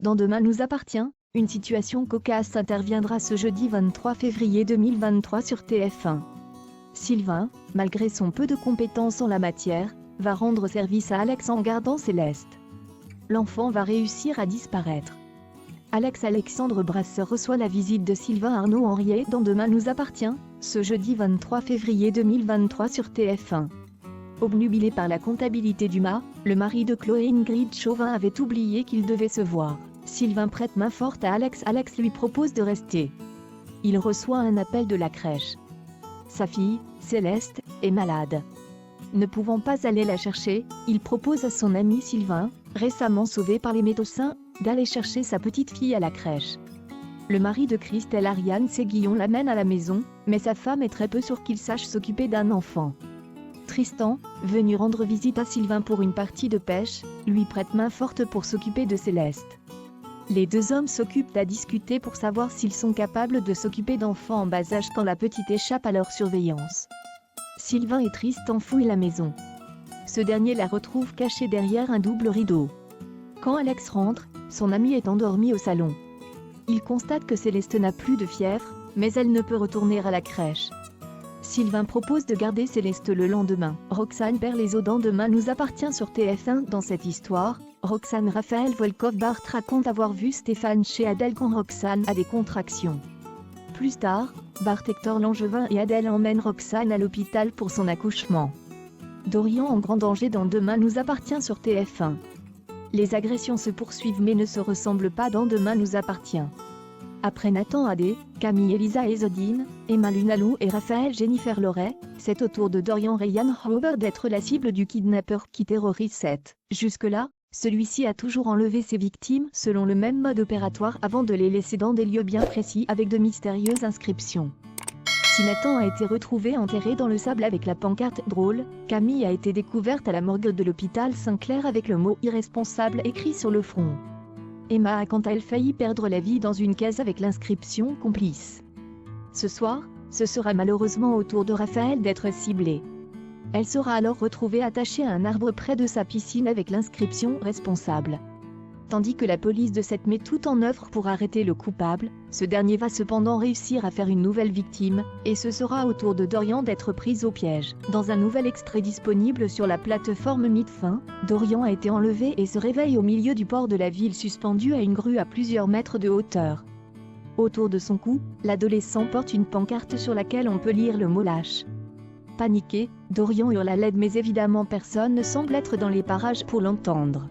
Dans Demain nous appartient, une situation cocasse interviendra ce jeudi 23 février 2023 sur TF1. Sylvain, malgré son peu de compétences en la matière, va rendre service à Alex en gardant Céleste. L'enfant va réussir à disparaître. Alex Alexandre Brasseur reçoit la visite de Sylvain Arnaud Henriet dans Demain nous appartient, ce jeudi 23 février 2023 sur TF1. Obnubilé par la comptabilité du mât, le mari de Chloé Ingrid Chauvin avait oublié qu'il devait se voir. Sylvain prête main forte à Alex. Alex lui propose de rester. Il reçoit un appel de la crèche. Sa fille, Céleste, est malade. Ne pouvant pas aller la chercher, il propose à son ami Sylvain, récemment sauvé par les médecins, d'aller chercher sa petite fille à la crèche. Le mari de Christelle, Ariane Séguillon, l'amène à la maison, mais sa femme est très peu sûre qu'il sache s'occuper d'un enfant. Tristan, venu rendre visite à Sylvain pour une partie de pêche, lui prête main forte pour s'occuper de Céleste. Les deux hommes s'occupent à discuter pour savoir s'ils sont capables de s'occuper d'enfants en bas âge quand la petite échappe à leur surveillance. Sylvain et Tristan fouillent la maison. Ce dernier la retrouve cachée derrière un double rideau. Quand Alex rentre, son ami est endormi au salon. Il constate que Céleste n'a plus de fièvre, mais elle ne peut retourner à la crèche. Sylvain propose de garder Céleste le lendemain. Roxane perd les os dans Demain nous appartient sur TF1. Dans cette histoire, Roxane Raphaël Volkov-Bart raconte avoir vu Stéphane chez Adèle quand Roxane a des contractions. Plus tard, Bart Hector Langevin et Adèle emmènent Roxane à l'hôpital pour son accouchement. Dorian en grand danger dans Demain nous appartient sur TF1. Les agressions se poursuivent mais ne se ressemblent pas dans Demain nous appartient. Après Nathan Adé, Camille Elisa Ezodine, Emma Lunalou et Raphaël Jennifer Loret, c'est au tour de Dorian Ryan Howard d'être la cible du kidnappeur qui terrorise Seth. Jusque-là, celui-ci a toujours enlevé ses victimes selon le même mode opératoire avant de les laisser dans des lieux bien précis avec de mystérieuses inscriptions. Si Nathan a été retrouvé enterré dans le sable avec la pancarte « Drôle », Camille a été découverte à la morgue de l'hôpital Saint-Clair avec le mot « irresponsable » écrit sur le front. Emma a quant à elle failli perdre la vie dans une case avec l'inscription « Complice ». Ce soir, ce sera malheureusement au tour de Raphaël d'être ciblée. Elle sera alors retrouvée attachée à un arbre près de sa piscine avec l'inscription « Responsable ». Tandis que la police de Seth met tout en œuvre pour arrêter le coupable, ce dernier va cependant réussir à faire une nouvelle victime, et ce sera au tour de Dorian d'être prise au piège. Dans un nouvel extrait disponible sur la plateforme Midfin, Dorian a été enlevé et se réveille au milieu du port de la ville suspendu à une grue à plusieurs mètres de hauteur. Autour de son cou, l'adolescent porte une pancarte sur laquelle on peut lire le mot lâche. Paniqué, Dorian hurle à l'aide mais évidemment personne ne semble être dans les parages pour l'entendre.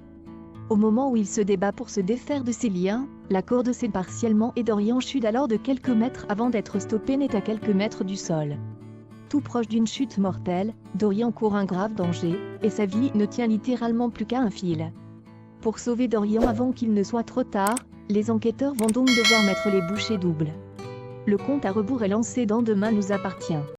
Au moment où il se débat pour se défaire de ses liens, la corde cède partiellement et Dorian chute alors de quelques mètres avant d'être stoppé net à quelques mètres du sol. Tout proche d'une chute mortelle, Dorian court un grave danger, et sa vie ne tient littéralement plus qu'à un fil. Pour sauver Dorian avant qu'il ne soit trop tard, les enquêteurs vont donc devoir mettre les bouchées doubles. Le compte à rebours est lancé dans Demain nous appartient.